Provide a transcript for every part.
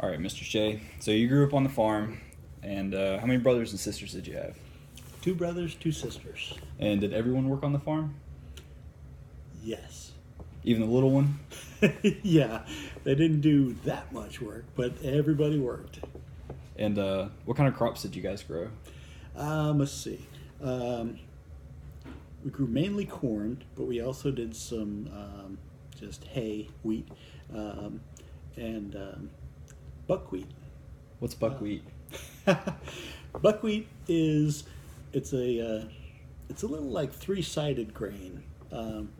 All right, Mr. Shea. So you grew up on the farm, and how many brothers and sisters did you have? 2 brothers, 2 sisters. And did everyone work on the farm? Yes. Even the little one? Yeah, they didn't do that much work, but everybody worked. And what kind of crops did you guys grow? Let's see. We grew mainly corn, but we also did some just hay, wheat, and buckwheat. What's buckwheat? Buckwheat is it's a little like 3-sided grain.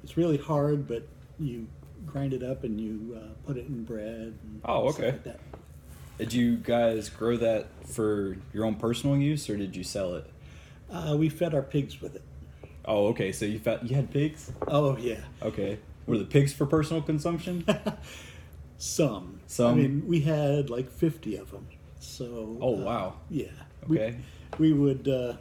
It's really hard, but you grind it up and you put it in bread. And Oh, stuff okay. like that. Did you guys grow that for your own personal use, or did you sell it? We fed our pigs with it. Oh, okay. So you had pigs? Oh yeah, Okay. Were the pigs for personal consumption? some. Some? I mean, we had like 50 of them. So. Oh, wow. Yeah. Okay. We would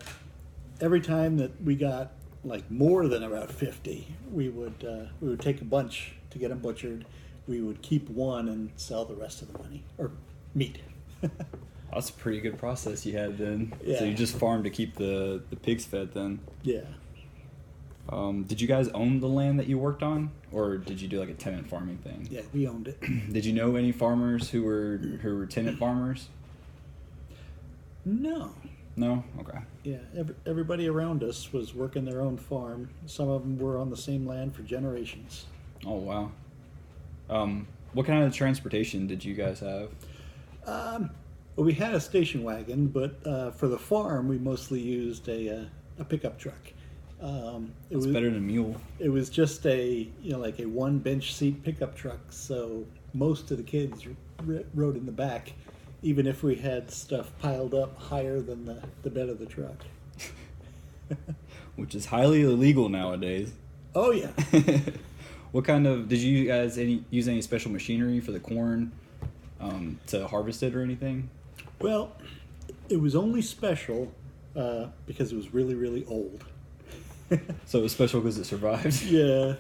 every time that we got like more than about 50, we would take a bunch to get them butchered. We would keep one and sell the rest of the money or meat. That's a pretty good process you had then. Yeah. So you just farmed to keep the pigs fed then. Yeah. Did you guys own the land that you worked on, or did you do like a tenant farming thing? Yeah, we owned it. Did you know any farmers who were tenant farmers? No. No? Okay. Yeah, everybody around us was working their own farm. Some of them were on the same land for generations. Oh, wow. What kind of transportation did you guys have? Well, we had a station wagon, but for the farm, we mostly used a pickup truck. It's better than a mule. It was just like a 1 bench seat pickup truck, so most of the kids rode in the back, even if we had stuff piled up higher than the bed of the truck. Which is highly illegal nowadays. Oh yeah. What kind of, did you guys use any special machinery for the corn to harvest it or anything? Well, it was only special because it was really, really old. So it was special because it survived? Yeah.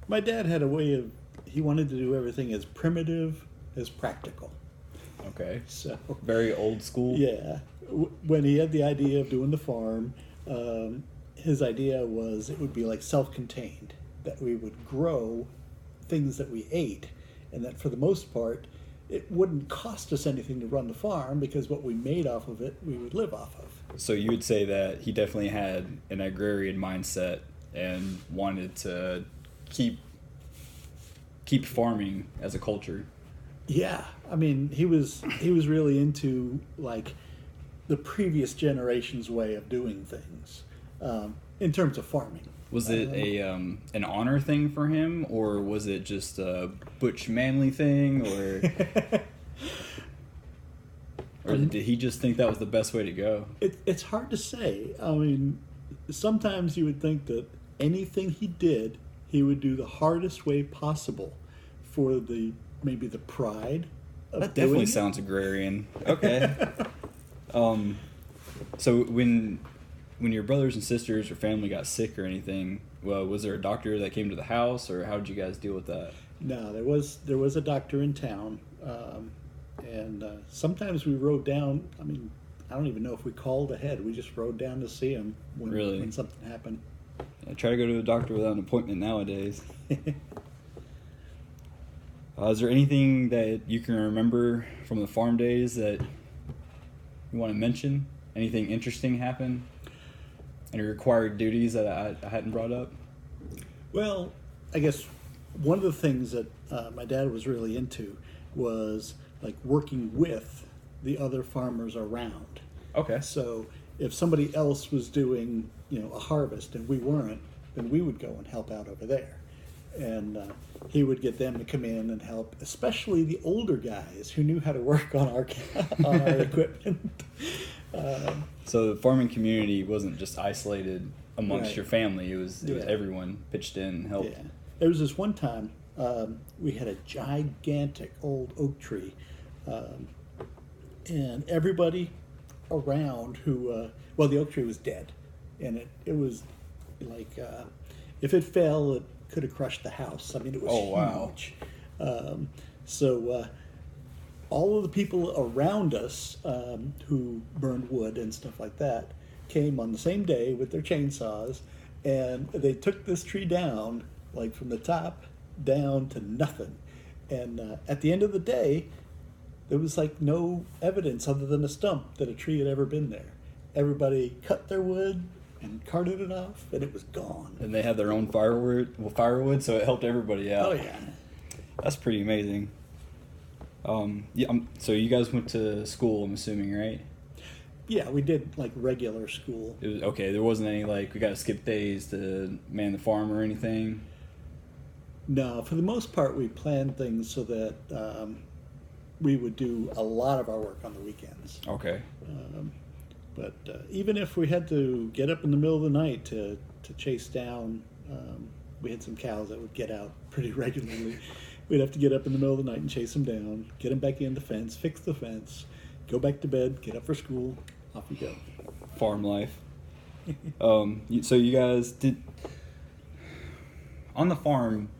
My dad had a way of, he wanted to do everything as primitive as practical. Okay. So Very old school? yeah, when he had the idea of doing the farm, his idea was it would be like self-contained, that we would grow things that we ate, and that for the most part, it wouldn't cost us anything to run the farm because what we made off of it, we would live off of. So you would say that he definitely had an agrarian mindset and wanted to keep farming as a culture. Yeah, I mean, he was really into like the previous generation's way of doing things in terms of farming. Was it an honor thing for him, or was it just a butch manly thing, or did he just think that was the best way to go? It's hard to say. I mean, sometimes you would think that anything he did, he would do the hardest way possible for maybe the pride of That definitely doing sounds agrarian. Okay. So when your brothers and sisters or family got sick or anything, well, was there a doctor that came to the house, or how did you guys deal with that? No, there was a doctor in town, and sometimes we rode down. I mean, I don't even know if we called ahead. We just rode down to see him when something happened. I try to go to a doctor without an appointment nowadays. Is there anything that you can remember from the farm days that you want to mention? Anything interesting happen? Any required duties that I hadn't brought up? Well, I guess one of the things that my dad was really into was like working with the other farmers around. Okay. So if somebody else was doing, a harvest and we weren't, then we would go and help out over there. And he would get them to come in and help, especially the older guys who knew how to work on our equipment. So the farming community wasn't just isolated amongst Right. your family. It was Yeah. everyone pitched in and helped. Yeah. There was this one time we had a gigantic old oak tree, and everybody around who, the oak tree was dead, and it was like if it fell, it could have crushed the house. I mean, it was Oh, wow. huge. So all of the people around us who burned wood and stuff like that came on the same day with their chainsaws, and they took this tree down, like from the top down to nothing. And at the end of the day, there was like no evidence other than a stump that a tree had ever been there. Everybody cut their wood and carted it off, and it was gone. And they had their own firewood, so it helped everybody out. Oh yeah, That's pretty amazing. Yeah. So you guys went to school, I'm assuming, right? yeah. We did like regular school. It was okay. There wasn't any like we got to skip days to man the farm or anything. No, for the most part, we planned things so that we would do a lot of our work on the weekends. Okay. But even if we had to get up in the middle of the night to chase down, we had some cows that would get out pretty regularly. We'd have to get up in the middle of the night and chase them down, get them back in the fence, fix the fence, go back to bed, get up for school, off you go. Farm life. So you guys did on the farm.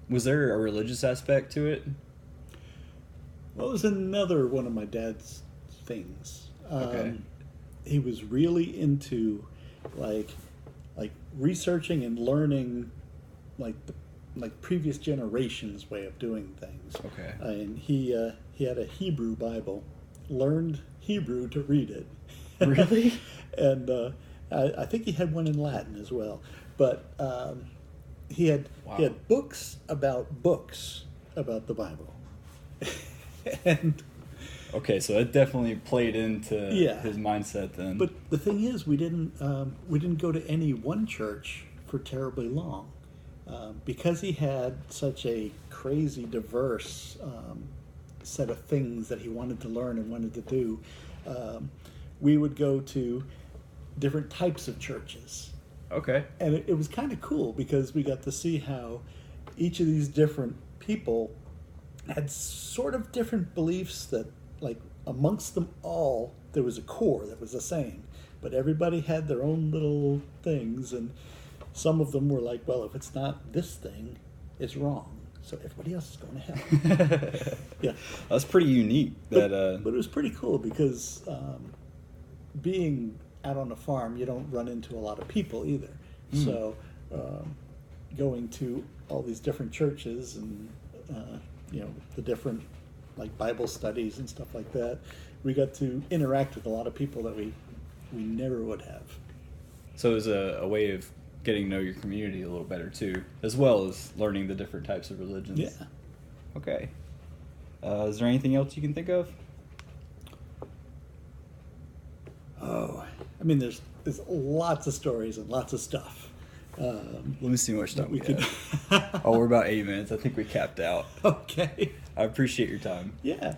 Was there a religious aspect to it? Well, it was another one of my dad's things. Okay. He was really into like researching and learning like previous generations' way of doing things. Okay. And he had a Hebrew Bible, learned Hebrew to read it. Really? And I think he had one in Latin as well. But he had books about the Bible. And Okay, so that definitely played into Yeah. his mindset then. but the thing is, we didn't go to any one church for terribly long, because he had such a crazy diverse set of things that he wanted to learn and wanted to do. We would go to different types of churches. Okay. And it was kind of cool because we got to see how each of these different people had sort of different beliefs that, like, amongst them all, there was a core that was the same. But everybody had their own little things, and some of them were like, well, if it's not this thing, it's wrong. So everybody else is going to hell. Yeah. That's pretty unique. But it was pretty cool because being out on a farm, you don't run into a lot of people either. So going to all these different churches and the different like Bible studies and stuff like that, we got to interact with a lot of people that we never would have. So it was a way of getting to know your community a little better too, as well as learning the different types of religions. Yeah. Okay. Is there anything else you can think of? Oh, I mean, there's lots of stories and lots of stuff. Let me see how much time we could. have. Oh, we're about 8 minutes. I think we capped out. Okay. I appreciate your time. Yeah.